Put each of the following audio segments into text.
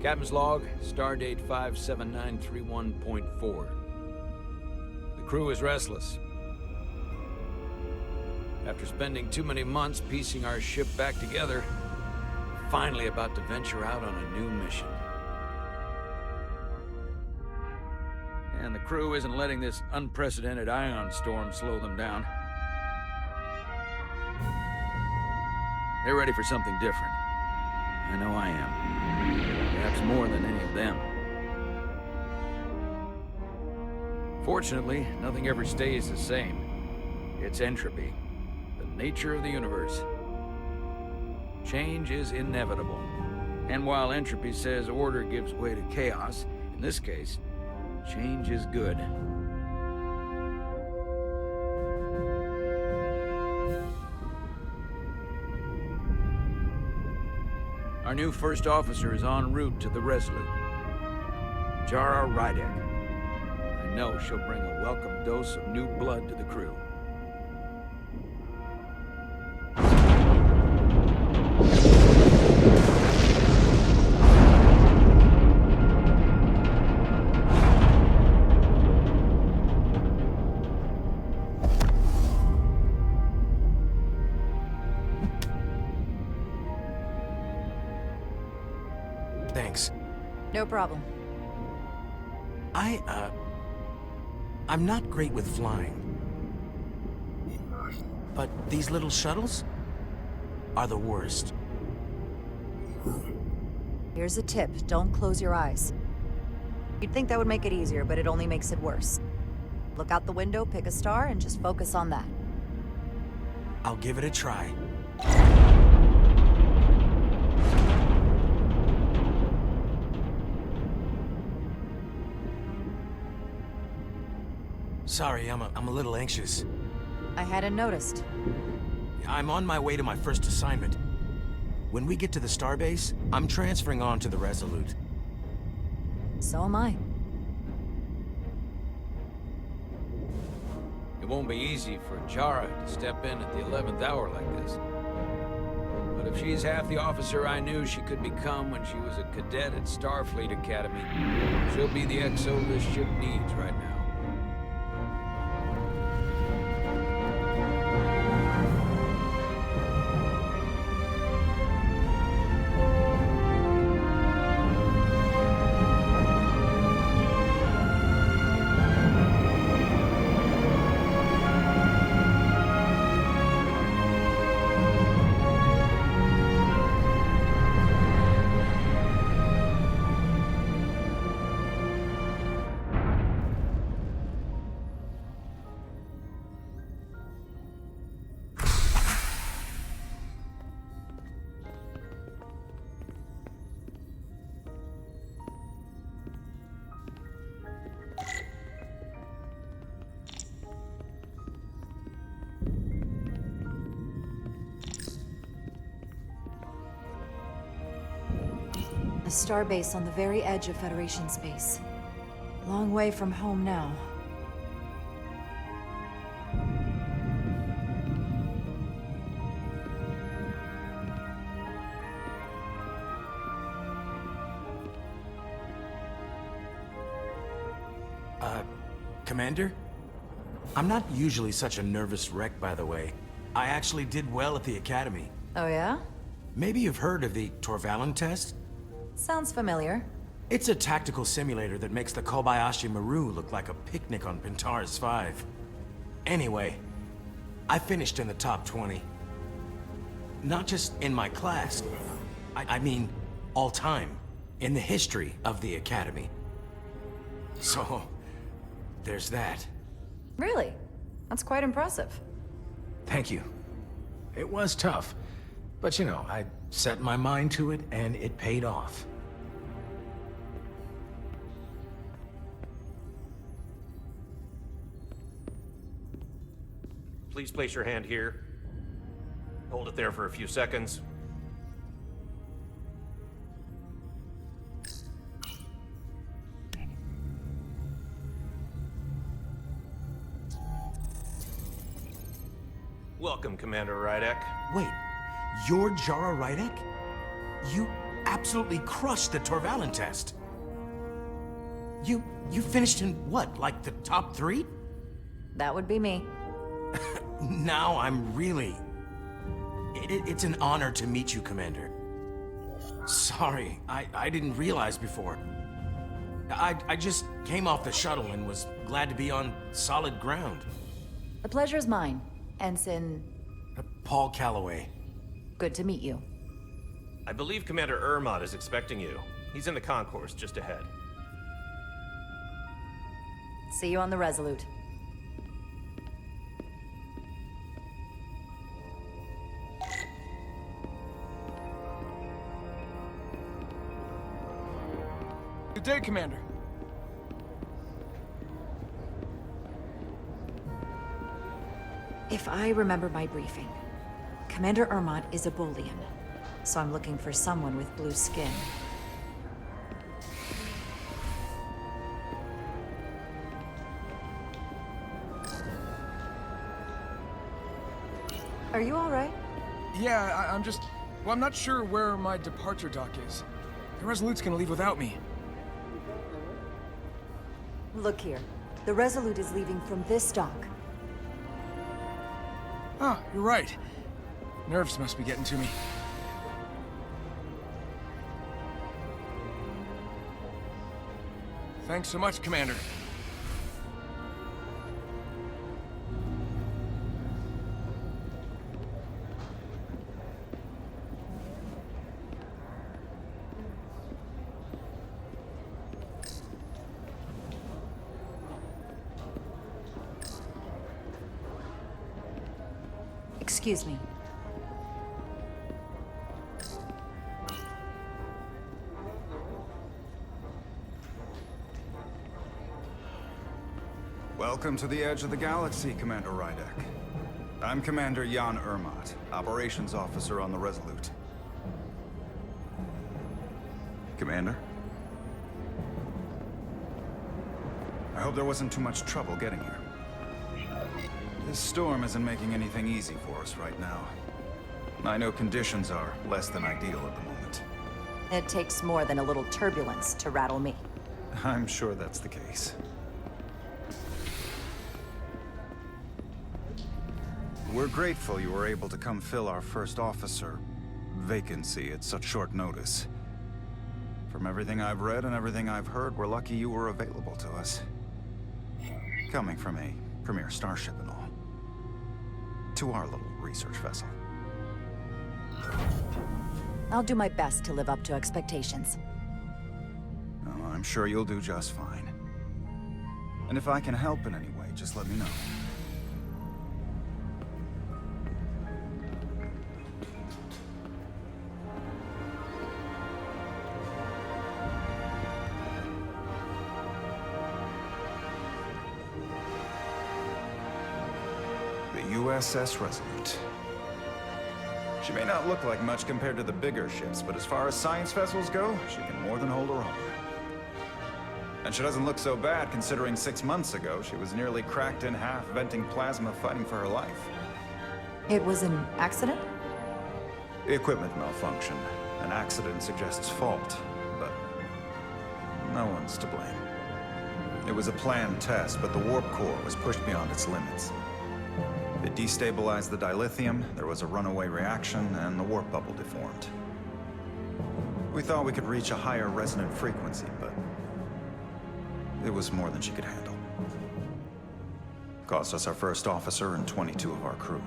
Captain's log, stardate 57931.4. The crew is restless. After spending too many months piecing our ship back together, we're finally about to venture out on a new mission. And the crew isn't letting this unprecedented ion storm slow them down. They're ready for something different. I know I am. Perhaps more than any of them. Fortunately, nothing ever stays the same. It's entropy, the nature of the universe. Change is inevitable. And while entropy says order gives way to chaos, in this case, change is good. Our new first officer is en route to the Resolute. Jara Rydek. I know she'll bring a welcome dose of new blood to the crew. Thanks. No problem. I'm not great with flying. But these little shuttles are the worst. Here's a tip. Don't close your eyes. You'd think that would make it easier, but it only makes it worse. Look out the window, pick a star, and just focus on that. I'll give it a try. Sorry, I'm a little anxious. I hadn't noticed. I'm on my way to my first assignment. When we get to the starbase, I'm transferring on to the Resolute. So am I. It won't be easy for Jara to step in at the 11th hour like this. But if she's half the officer I knew she could become when she was a cadet at Starfleet Academy, she'll be the XO this ship needs right now. A starbase on the very edge of Federation space. Long way from home now. Commander? I'm not usually such a nervous wreck, by the way. I actually did well at the Academy. Oh yeah? Maybe you've heard of the Torvalin test? Sounds familiar. It's a tactical simulator that makes the Kobayashi Maru look like a picnic on Pintaris 5. Anyway, I finished in the top 20. Not just in my class. I mean, all time. In the history of the Academy. So, there's that. Really? That's quite impressive. Thank you. It was tough, but you know, I set my mind to it and it paid off. Please place your hand here. Hold it there for a few seconds. Welcome, Commander Rydek. Wait, you're Jara Rydek? You absolutely crushed the Torvalin test. You finished in what, like the top 3? That would be me. Now I'm really... It's an honor to meet you, Commander. Sorry, I didn't realize before. I just came off the shuttle and was glad to be on solid ground. The pleasure's mine, Ensign. Paul Calloway. Good to meet you. I believe Commander Ermot is expecting you. He's in the concourse just ahead. See you on the Resolute. Good day, Commander. If I remember my briefing, Commander Ermot is a Bolian, so I'm looking for someone with blue skin. Are you all right? Yeah, I'm just... Well, I'm not sure where my departure dock is. The Resolute's gonna leave without me. Look here. The Resolute is leaving from this dock. Oh, you're right. Nerves must be getting to me. Thanks so much, Commander. Excuse me. Welcome to the edge of the galaxy, Commander Rydek. I'm Commander Jan Ermot, Operations Officer on the Resolute. Commander? I hope there wasn't too much trouble getting here. This storm isn't making anything easy for us right now. I know conditions are less than ideal at the moment. It takes more than a little turbulence to rattle me. I'm sure that's the case. We're grateful you were able to come fill our first officer vacancy at such short notice. From everything I've read and everything I've heard, we're lucky you were available to us. Coming from a premier starship and all. To our little research vessel. I'll do my best to live up to expectations. Oh, I'm sure you'll do just fine. And if I can help in any way, just let me know. USS Resolute. She may not look like much compared to the bigger ships, but as far as science vessels go, she can more than hold her own. And she doesn't look so bad considering 6 months ago she was nearly cracked in half, venting plasma, fighting for her life. It was an accident? Equipment malfunction. An accident suggests fault, but no one's to blame. It was a planned test, but the warp core was pushed beyond its limits. It destabilized the dilithium, there was a runaway reaction, and the warp bubble deformed. We thought we could reach a higher resonant frequency, but it was more than she could handle. Cost us our first officer and 22 of our crew.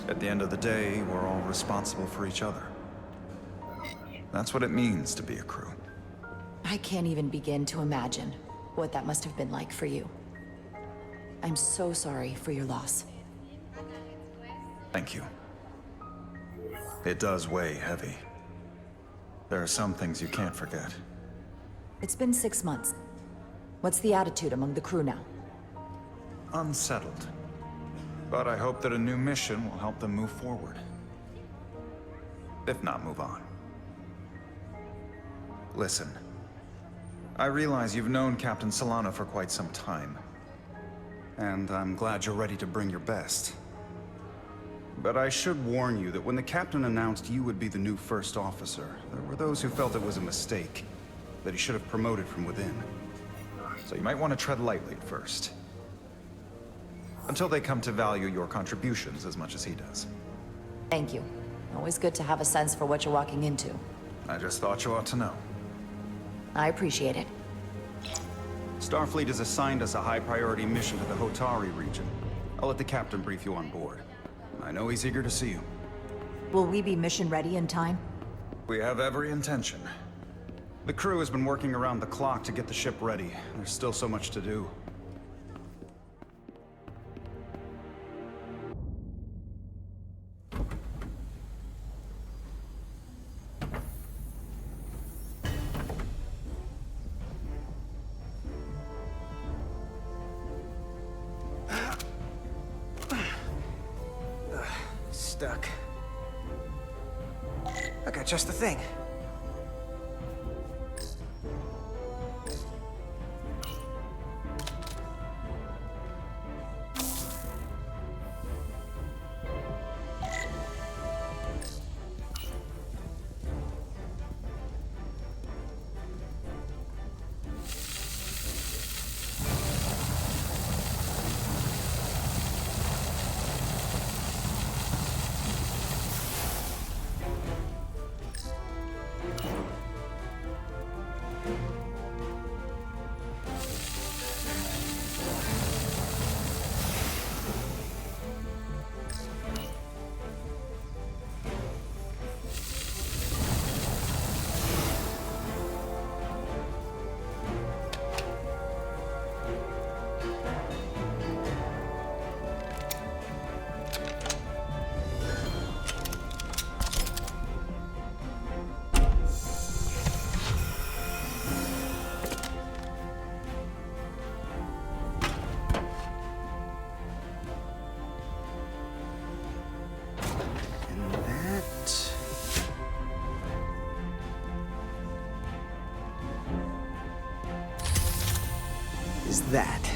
At the end of the day, we're all responsible for each other. That's what it means to be a crew. I can't even begin to imagine what that must have been like for you. I'm so sorry for your loss. Thank you. It does weigh heavy. There are some things you can't forget. It's been 6 months. What's the attitude among the crew now? Unsettled. But I hope that a new mission will help them move forward. If not, move on. Listen. I realize you've known Captain Solano for quite some time. And I'm glad you're ready to bring your best. But I should warn you that when the captain announced you would be the new first officer, there were those who felt it was a mistake, that he should have promoted from within. So you might want to tread lightly at first. Until they come to value your contributions as much as he does. Thank you. Always good to have a sense for what you're walking into. I just thought you ought to know. I appreciate it. Starfleet has assigned us a high-priority mission to the Hotari region. I'll let the captain brief you on board. I know he's eager to see you. Will we be mission ready in time? We have every intention. The crew has been working around the clock to get the ship ready. There's still so much to do. Stuck. I got just the thing. That.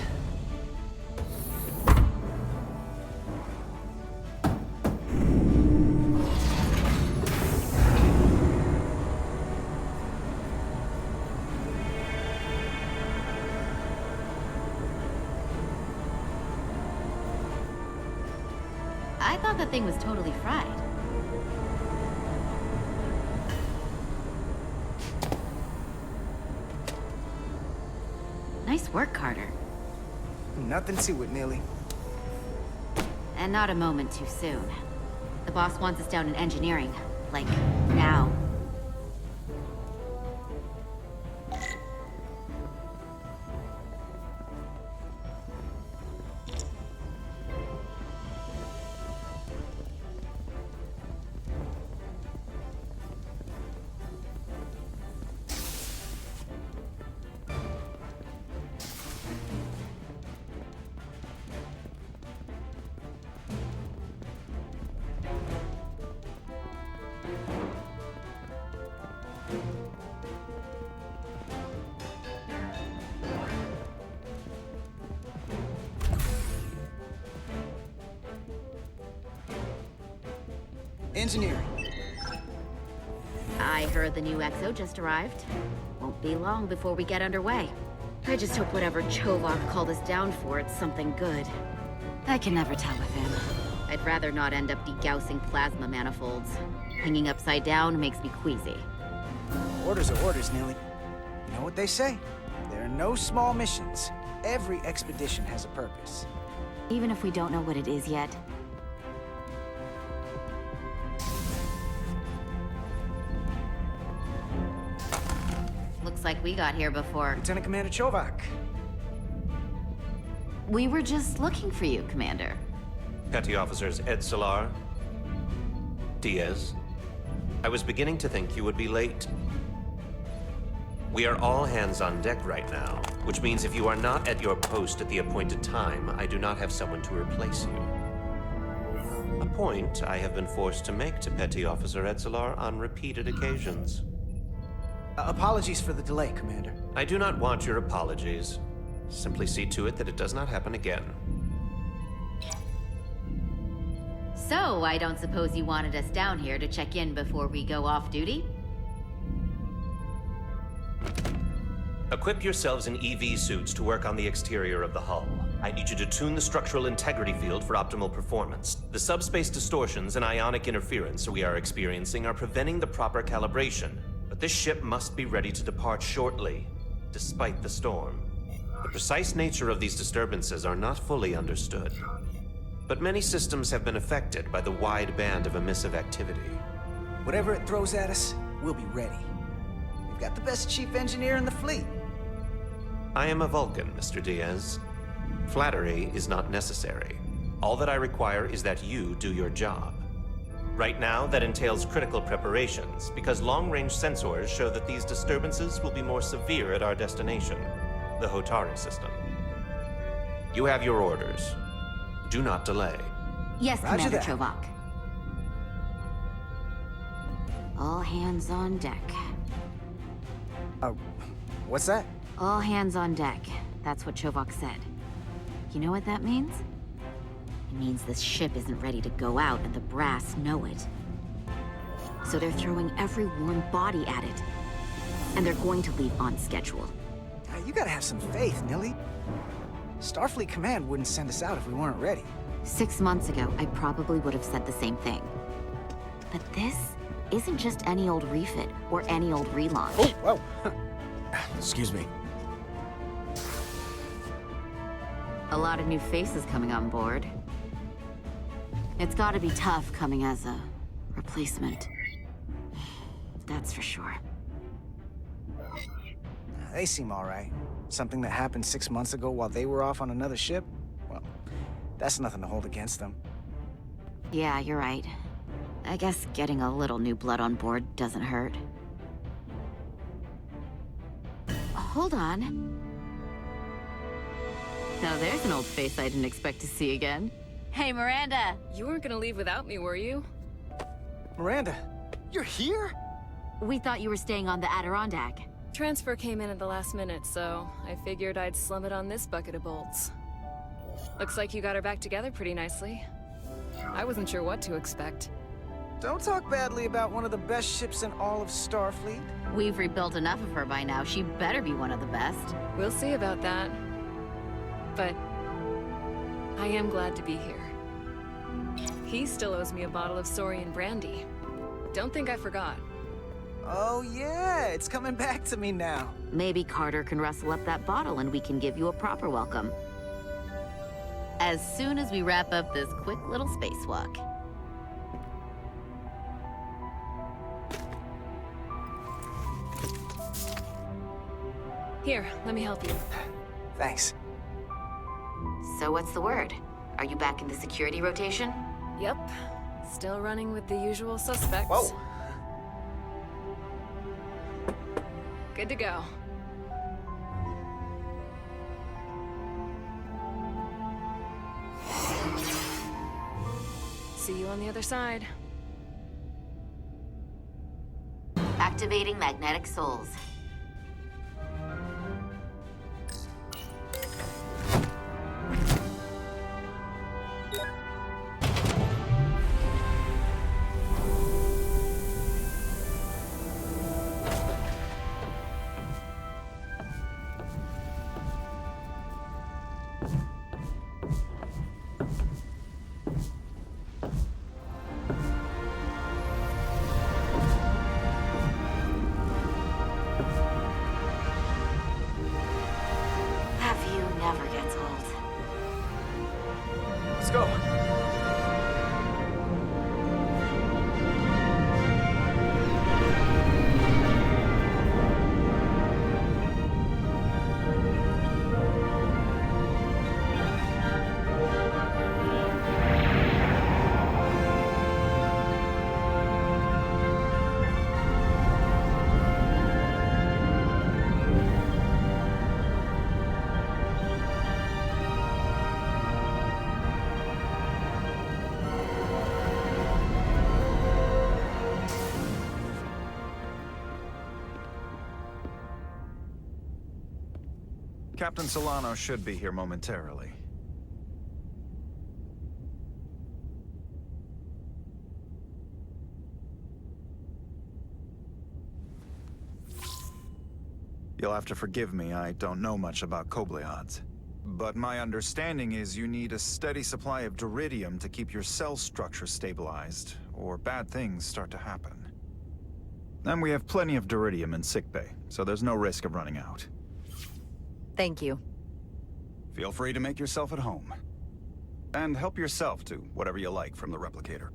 I thought the thing was totally fried. Nice work, Carter. Nothing to it, Neely. And not a moment too soon. The boss wants us down in engineering. Like, now. Engineering. I heard the new EPSIODE just arrived. Won't be long before we get underway. I just hope whatever Chovak called us down for, it's something good. I can never tell with him. I'd rather not end up degaussing plasma manifolds. Hanging upside down makes me queasy. Orders are orders, Neely. You know what they say? There are no small missions. Every expedition has a purpose. Even if we don't know what it is yet. Looks like we got here before. Lieutenant Commander Chovak. We were just looking for you, Commander. Petty Officers Ed Solar, Diaz. I was beginning to think you would be late. We are all hands on deck right now, which means if you are not at your post at the appointed time, I do not have someone to replace you. A point I have been forced to make to Petty Officer Edsolar on repeated occasions. Apologies for the delay, Commander. I do not want your apologies. Simply see to it that it does not happen again. So, I don't suppose you wanted us down here to check in before we go off duty? Equip yourselves in EV suits to work on the exterior of the hull. I need you to tune the structural integrity field for optimal performance. The subspace distortions and ionic interference we are experiencing are preventing the proper calibration. But this ship must be ready to depart shortly, despite the storm. The precise nature of these disturbances are not fully understood. But many systems have been affected by the wide band of emissive activity. Whatever it throws at us, we'll be ready. We've got the best chief engineer in the fleet. I am a Vulcan, Mr. Diaz. Flattery is not necessary. All that I require is that you do your job. Right now, that entails critical preparations, because long-range sensors show that these disturbances will be more severe at our destination, the Hotari system. You have your orders. Do not delay. Yes, Roger Commander that. Chovak. All hands on deck. What's that? All hands on deck. That's what Chovak said. You know what that means? It means this ship isn't ready to go out and the brass know it. So they're throwing every warm body at it. And they're going to leave on schedule. You gotta have some faith, Nilly. Starfleet Command wouldn't send us out if we weren't ready. 6 months ago, I probably would have said the same thing. But this isn't just any old refit or any old relaunch. Oh, whoa. Excuse me. A lot of new faces coming on board. It's gotta be tough coming as a replacement. That's for sure. They seem all right. Something that happened 6 months ago while they were off on another ship? Well, that's nothing to hold against them. Yeah, you're right. I guess getting a little new blood on board doesn't hurt. Hold on. Now there's an old face I didn't expect to see again. Hey, Miranda! You weren't gonna leave without me, were you? Miranda, you're here? We thought you were staying on the Adirondack. Transfer came in at the last minute, so I figured I'd slum it on this bucket of bolts. Looks like you got her back together pretty nicely. I wasn't sure what to expect. Don't talk badly about one of the best ships in all of Starfleet. We've rebuilt enough of her by now. She better be one of the best. We'll see about that. But I am glad to be here. He still owes me a bottle of Saurian brandy. Don't think I forgot. Oh yeah, it's coming back to me now. Maybe Carter can rustle up that bottle and we can give you a proper welcome. As soon as we wrap up this quick little spacewalk. Here, let me help you. Thanks. So what's the word? Are you back in the security rotation? Yep. Still running with the usual suspects. Whoa. Good to go. See you on the other side. Activating magnetic souls. Never gets old. Let's go. Captain Solano should be here momentarily. You'll have to forgive me, I don't know much about Kobleods. But my understanding is you need a steady supply of duridium to keep your cell structure stabilized, or bad things start to happen. And we have plenty of duridium in sickbay, so there's no risk of running out. Thank you. Feel free to make yourself at home. And help yourself to whatever you like from the replicator.